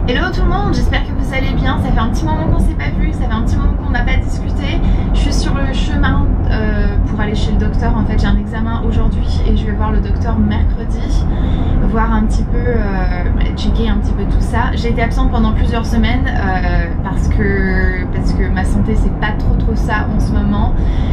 Hello tout le monde, j'espère que vous allez bien. Ça fait un petit moment qu'on s'est pas vu, ça fait un petit moment qu'on n'a pas discuté. Je suis sur le chemin pour aller chez le docteur. En fait, j'ai un examen aujourd'hui et je vais voir le docteur mercredi, voir un petit peu, checker un petit peu tout ça. J'ai été absente pendant plusieurs semaines parce que ma santé c'est pas trop ça en ce moment.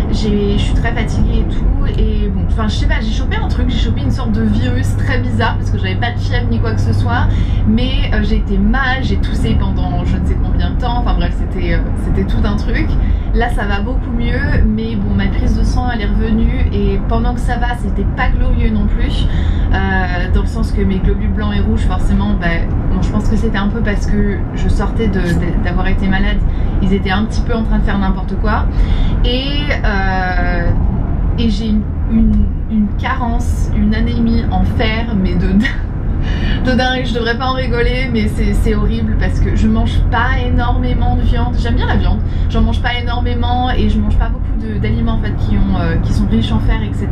Je suis très fatiguée et tout, et bon, enfin je sais pas, j'ai chopé un truc, j'ai chopé une sorte de virus très bizarre parce que j'avais pas de fièvre ni quoi que ce soit, mais j'ai été mal, j'ai toussé pendant je ne sais combien de temps, enfin bref c'était tout un truc. Là ça va beaucoup mieux, mais bon, ma prise de sang elle est revenue et pendant que ça va c'était pas glorieux non plus, dans le sens que mes globules blancs et rouges forcément, bon, je pense que c'était un peu parce que je sortais d'avoir été malade, ils étaient un petit peu en train de faire n'importe quoi, et j'ai une carence, une anémie en fer, mais de dingue. Je devrais pas en rigoler, mais c'est horrible parce que je mange pas énormément de viande. J'aime bien la viande, j'en mange pas énormément et je mange pas beaucoup d'aliments en fait qui sont riches en fer, etc.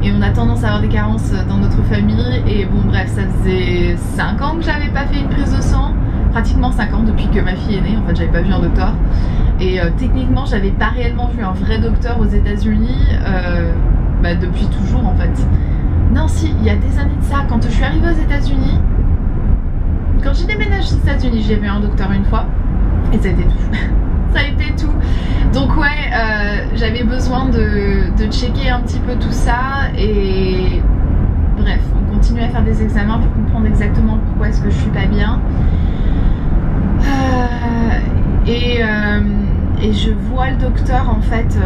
Et on a tendance à avoir des carences dans notre famille. Et bon bref, ça faisait 5 ans que j'avais pas fait une prise de sang, pratiquement 5 ans depuis que ma fille est née. En fait, j'avais pas vu un docteur. Et techniquement, j'avais pas réellement vu un vrai docteur aux États-Unis depuis toujours en fait. Non, si, il y a des années de ça, quand je suis arrivée aux États-Unis, quand j'ai déménagé aux États-Unis, j'ai vu un docteur une fois et ça a été tout. Ça a été tout. Donc ouais, j'avais besoin de checker un petit peu tout ça, et bref, on continue à faire des examens pour comprendre exactement pourquoi est-ce que je suis pas bien. Et je vois le docteur en fait.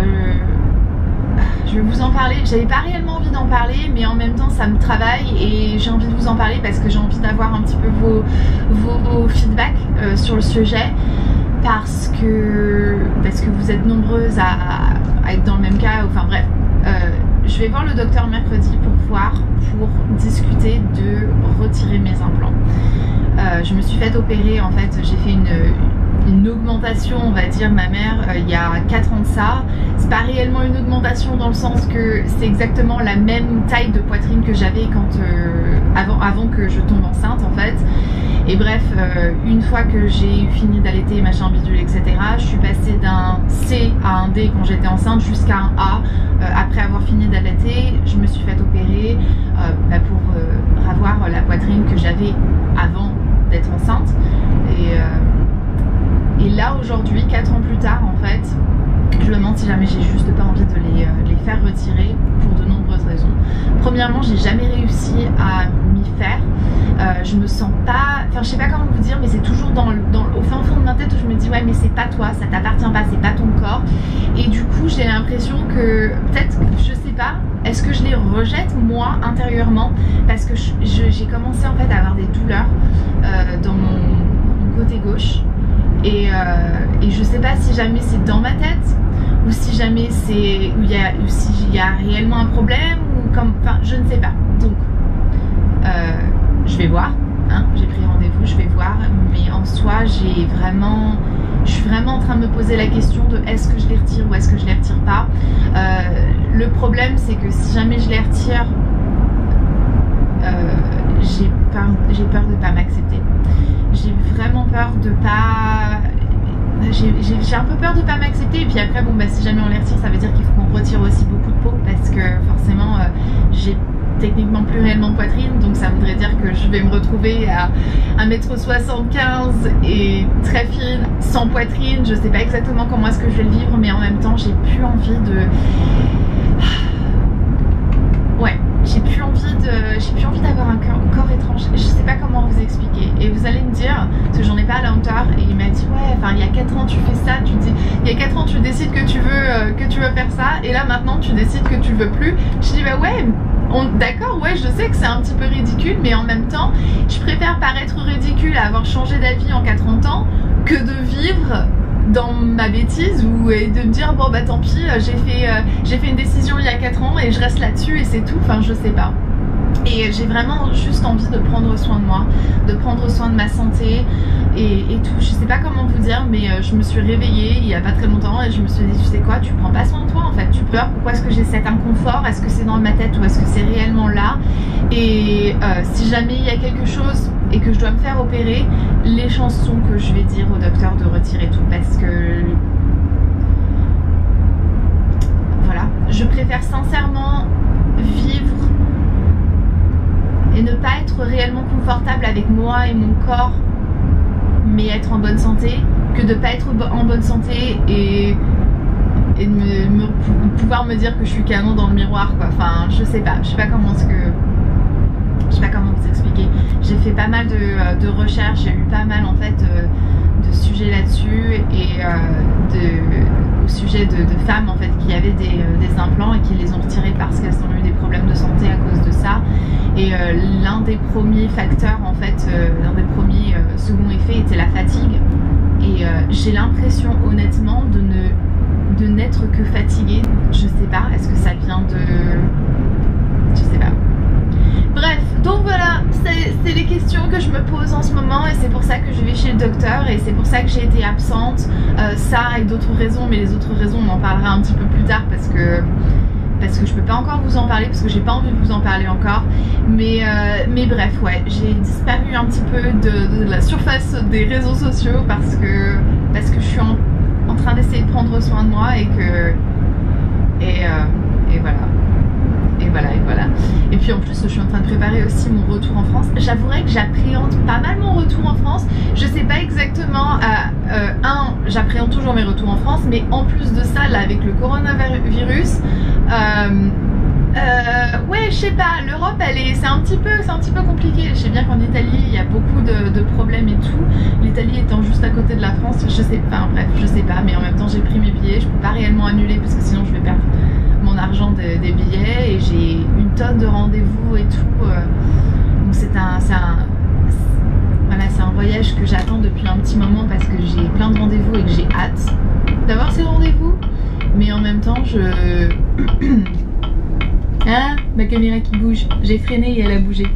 Je vais vous en parler. J'avais pas réellement envie d'en parler, mais en même temps ça me travaille et j'ai envie de vous en parler parce que j'ai envie d'avoir un petit peu vos feedbacks sur le sujet, parce que vous êtes nombreuses à être dans le même cas. Enfin bref, je vais voir le docteur mercredi pour discuter de retirer mes implants. Je me suis fait opérer, en fait j'ai fait une augmentation, on va dire, ma mère il y a 4 ans de ça. C'est pas réellement une augmentation dans le sens que c'est exactement la même taille de poitrine que j'avais avant que je tombe enceinte en fait. Et bref, une fois que j'ai fini d'allaiter, machin bidule, etc., je suis passée d'un C à un D quand j'étais enceinte jusqu'à un A après avoir fini d'allaiter. Je me suis fait opérer pour avoir la poitrine que j'avais avant d'être enceinte. Et là aujourd'hui, 4 ans plus tard en fait, je me demande si jamais j'ai juste pas envie de les faire retirer pour de nombreuses raisons. Premièrement, j'ai jamais réussi à m'y faire. Je me sens pas, enfin je sais pas comment vous dire, mais c'est toujours au fin fond de ma tête où je me dis ouais mais c'est pas toi, ça t'appartient pas, c'est pas ton corps. Et du coup j'ai l'impression que peut-être, je sais pas, est-ce que je les rejette moi intérieurement, parce que j'ai commencé en fait à avoir des douleurs dans mon côté gauche. Et je sais pas si jamais c'est dans ma tête ou si jamais c'est ou s'il y a réellement un problème, ou comme, enfin je ne sais pas. Donc je vais voir, hein, j'ai pris rendez-vous, je vais voir, mais en soi je suis vraiment en train de me poser la question de est-ce que je les retire ou est-ce que je les retire pas. Le problème c'est que si jamais je les retire, j'ai peur de pas m'accepter. J'ai vraiment peur de pas... J'ai un peu peur de pas m'accepter, et puis après bon si jamais on les retire, ça veut dire qu'il faut qu'on retire aussi beaucoup de peau, parce que forcément j'ai techniquement plus réellement de poitrine, donc ça voudrait dire que je vais me retrouver à 1m75 et très fine, sans poitrine. Je sais pas exactement comment est-ce que je vais le vivre, mais en même temps j'ai plus envie de... Ouais, j'ai plus envie d'avoir un corps étrange. Je sais pas comment vous expliquer. Et vous allez me dire, parce que j'en ai pas à la Hunter, et il m'a dit ouais, enfin il y a 4 ans tu fais ça, il y a 4 ans tu décides que tu veux faire ça, et là maintenant tu décides que tu le veux plus. Je dis bah ouais, d'accord, ouais, je sais que c'est un petit peu ridicule, mais en même temps je préfère paraître ridicule à avoir changé d'avis en 4 ans de temps que de vivre dans ma bêtise et de me dire bon tant pis, j'ai fait une décision il y a 4 ans et je reste là-dessus et c'est tout. Enfin je sais pas. Et j'ai vraiment juste envie de prendre soin de moi, de prendre soin de ma santé, et tout. Je sais pas comment vous dire, mais je me suis réveillée il y a pas très longtemps et je me suis dit, tu sais quoi, tu prends pas soin de toi en fait. Tu pleures, pourquoi est-ce que j'ai cet inconfort? Est-ce que c'est dans ma tête ou est-ce que c'est réellement là? Et si jamais il y a quelque chose et que je dois me faire opérer, les chances sont que je vais dire au docteur de retirer tout, parce que voilà, je préfère sincèrement vivre et ne pas être réellement confortable avec moi et mon corps, mais être en bonne santé, que de pas être en bonne santé et de pouvoir me dire que je suis canon dans le miroir, quoi. Enfin, je sais pas comment vous expliquer. J'ai fait pas mal de recherches, j'ai eu pas mal en fait de sujets là-dessus, et au sujet de femmes en fait qui avaient des implants et qui les ont retirés parce qu'elles ont eu des problèmes de santé à cause de ça. Et l'un des premiers facteurs en fait, l'un des premiers seconds effets était la fatigue. Et j'ai l'impression honnêtement de n'être que fatiguée. Je sais pas, est-ce que ça vient de... Je sais pas. Bref, donc voilà, c'est les questions que je me pose en ce moment, et c'est pour ça que je vais chez le docteur, et c'est pour ça que j'ai été absente. Ça et d'autres raisons, mais les autres raisons on en parlera un petit peu plus tard parce que je peux pas encore vous en parler, parce que j'ai pas envie de vous en parler encore. Mais bref, ouais, j'ai disparu un petit peu de la surface des réseaux sociaux parce que je suis en train d'essayer de prendre soin de moi, et voilà. Et puis en plus je suis en train de préparer aussi mon retour en France. J'avouerai que j'appréhende pas mal mon retour en France. Je sais pas exactement, j'appréhende toujours mes retours en France, mais en plus de ça, là avec le coronavirus, ouais, je sais pas, l'Europe c'est un petit peu compliqué. Je sais bien qu'en Italie il y a beaucoup de problèmes et tout, l'Italie étant juste à côté de la France. Je sais pas, bref, je sais pas, mais en même temps j'ai pris mes billets, je peux pas réellement annuler parce que sinon je vais perdre mon argent des billets, et j'ai une tonne de rendez-vous et tout, donc c'est un voyage que j'attends depuis un petit moment parce que j'ai plein de rendez-vous et que j'ai hâte d'avoir ces rendez-vous, mais en même temps ah, ma caméra qui bouge, j'ai freiné et elle a bougé.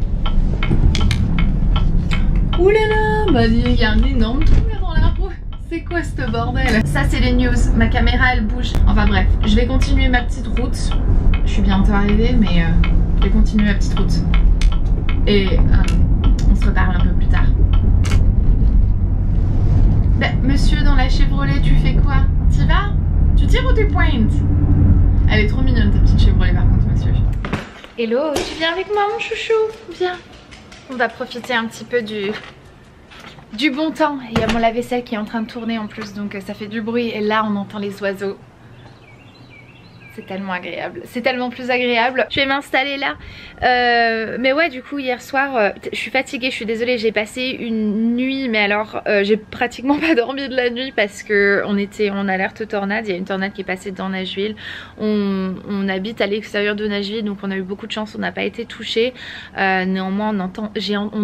Ouh là là, bah il y a un énorme trou là dans la roue. C'est quoi ce bordel? Ça c'est les news, ma caméra elle bouge. Enfin bref, je vais continuer ma petite route. Je suis bientôt arrivée, mais je vais continuer ma petite route. Et on se reparle un peu plus tard. Ben, monsieur dans la Chevrolet, tu fais quoi? T'y vas? Tu tires ou tu pointes? Elle est trop mignonne ta petite Chevrolet par contre, monsieur. Hello, tu viens avec moi mon chouchou? Viens. On va profiter un petit peu du bon temps. Il y a mon lave-vaisselle qui est en train de tourner en plus, donc ça fait du bruit, et là on entend les oiseaux. C'est tellement agréable, c'est tellement plus agréable. Je vais m'installer là, mais ouais, du coup hier soir je suis fatiguée, je suis désolée, j'ai passé une nuit, mais alors j'ai pratiquement pas dormi de la nuit parce que on était en alerte tornade. Il y a une tornade qui est passée dans Nashville. On habite à l'extérieur de Nashville, donc on a eu beaucoup de chance, on n'a pas été touché. Néanmoins on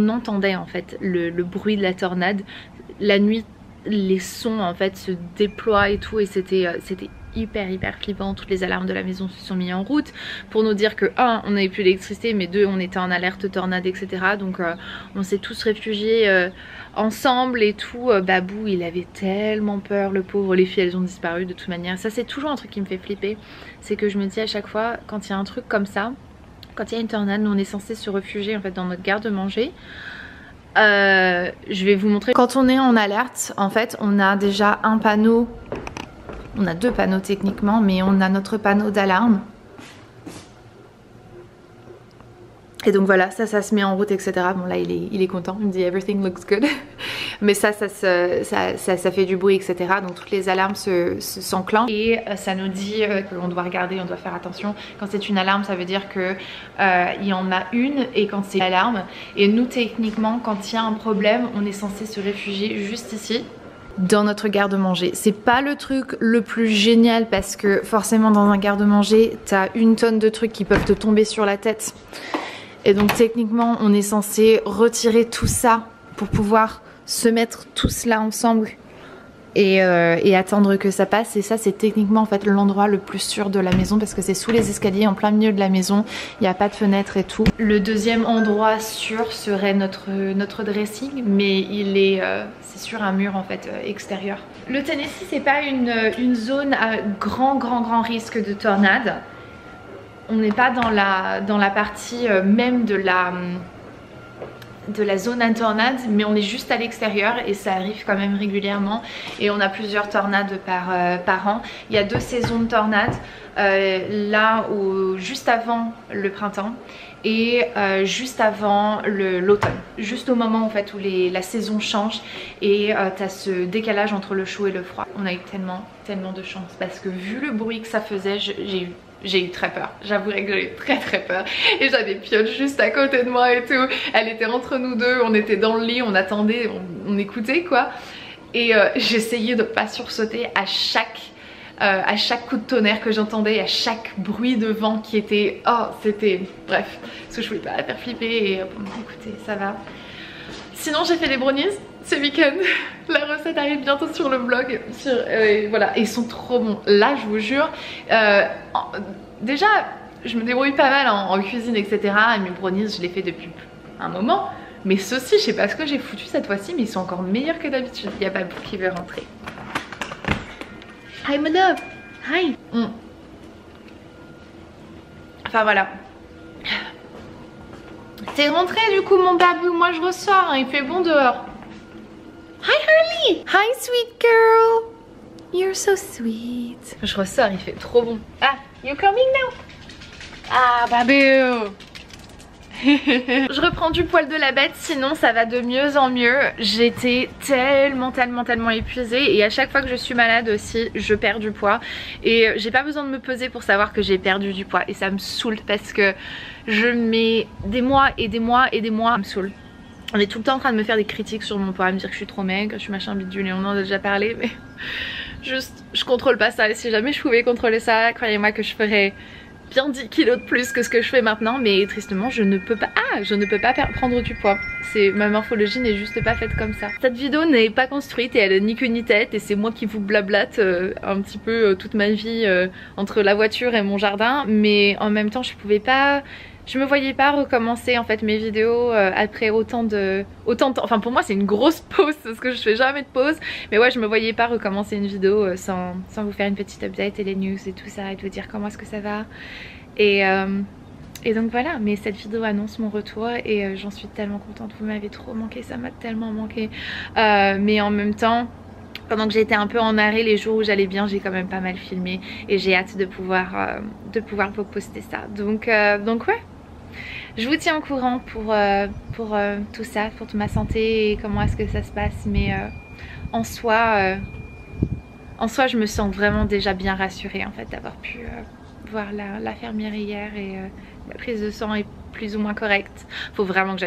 entendait en fait le bruit de la tornade la nuit. Les sons en fait se déploient et tout, et c'était hyper flippant. Toutes les alarmes de la maison se sont mis en route pour nous dire que on n'avait plus d'électricité, mais on était en alerte tornade, etc. Donc on s'est tous réfugiés ensemble et tout. Babou il avait tellement peur, le pauvre. Les filles elles ont disparu de toute manière. Ça c'est toujours un truc qui me fait flipper, c'est que je me dis à chaque fois quand il y a un truc comme ça, quand il y a une tornade, nous on est censé se réfugier en fait dans notre garde-manger. Je vais vous montrer. Quand on est en alerte, en fait, on a déjà un panneau. On a deux panneaux techniquement, mais on a notre panneau d'alarme. Et donc voilà, ça se met en route, etc. Bon là il est content, il me dit everything looks good. Mais ça fait du bruit, etc. Donc toutes les alarmes s'enclenchent. Et ça nous dit qu'on doit regarder, on doit faire attention. Quand c'est une alarme, ça veut dire que il y en a une, et quand c'est l'alarme. Et nous techniquement, quand il y a un problème, on est censé se réfugier juste ici, dans notre garde-manger. C'est pas le truc le plus génial parce que forcément dans un garde-manger, t'as une tonne de trucs qui peuvent te tomber sur la tête. Et donc techniquement on est censé retirer tout ça pour pouvoir se mettre tous là ensemble et attendre que ça passe. Et ça c'est techniquement en fait l'endroit le plus sûr de la maison parce que c'est sous les escaliers en plein milieu de la maison, il n'y a pas de fenêtre et tout. Le deuxième endroit sûr serait notre dressing, mais il est c'est sur un mur en fait extérieur. Le Tennessee c'est pas une zone à grand risque de tornade. On n'est pas dans la partie même de la zone à tornade, mais on est juste à l'extérieur et ça arrive quand même régulièrement et on a plusieurs tornades par an. Il y a 2 saisons de tornades, là où juste avant le printemps et juste avant l'automne, juste au moment en fait où la saison change et tu as ce décalage entre le chaud et le froid. On a eu tellement de chance parce que vu le bruit que ça faisait, j'ai eu très peur, j'avouerai que j'ai eu très peur. Et j'avais Pioche juste à côté de moi et tout. Elle était entre nous deux, on était dans le lit, on attendait, on écoutait quoi. Et j'essayais de pas sursauter à chaque coup de tonnerre que j'entendais, à chaque bruit de vent qui était... Oh c'était... Bref, parce que je voulais pas la faire flipper et bon écoutez, ça va. Sinon j'ai fait les brownies ce week-end. La recette arrive bientôt sur le blog. Voilà, et ils sont trop bons. Là, je vous jure, déjà, je me débrouille pas mal en cuisine, etc. Et mes brownies, je les fais depuis un moment. Mais ceux-ci, je sais pas ce que j'ai foutu cette fois-ci, mais ils sont encore meilleurs que d'habitude. Il y a Babou qui veut rentrer. Hi, my love. Hi. Enfin, voilà. T'es rentré du coup, mon Babou. Moi, je ressors. Hein, il fait bon dehors. Hi Harley! Hi sweet girl! You're so sweet. Je ressors, il fait trop bon. Ah, you coming now? Ah, Babou! Je reprends du poil de la bête, sinon ça va de mieux en mieux. J'étais tellement épuisée et à chaque fois que je suis malade aussi, je perds du poids. Et j'ai pas besoin de me peser pour savoir que j'ai perdu du poids. Et ça me saoule parce que je mets des mois et des mois ça me saoule. On est tout le temps en train de me faire des critiques sur mon poids, à me dire que je suis trop maigre, que je suis machin bidule et on en a déjà parlé, mais juste je contrôle pas ça. Et si jamais je pouvais contrôler ça, croyez-moi que je ferais bien 10 kilos de plus que ce que je fais maintenant, mais tristement je ne peux pas prendre du poids. Ma morphologie n'est juste pas faite comme ça. Cette vidéo n'est pas construite et elle a ni queue ni tête et c'est moi qui vous blablate un petit peu toute ma vie entre la voiture et mon jardin, mais en même temps je me voyais pas recommencer en fait mes vidéos après autant de temps. Enfin pour moi c'est une grosse pause parce que je fais jamais de pause. Mais ouais, je me voyais pas recommencer une vidéo sans vous faire une petite update et les news et tout ça et de vous dire comment est-ce que ça va. Et donc voilà, mais cette vidéo annonce mon retour et j'en suis tellement contente. Vous m'avez trop manqué, ça m'a tellement manqué. Mais en même temps, pendant que j'étais un peu en arrêt, les jours où j'allais bien, j'ai quand même pas mal filmé et j'ai hâte de pouvoir vous poster ça. Donc ouais. Je vous tiens au courant pour tout ça, pour toute ma santé et comment est-ce que ça se passe. Mais en soi, je me sens vraiment déjà bien rassurée en fait d'avoir pu voir l'infirmière hier et la prise de sang est plus ou moins correcte. Faut vraiment que j'aille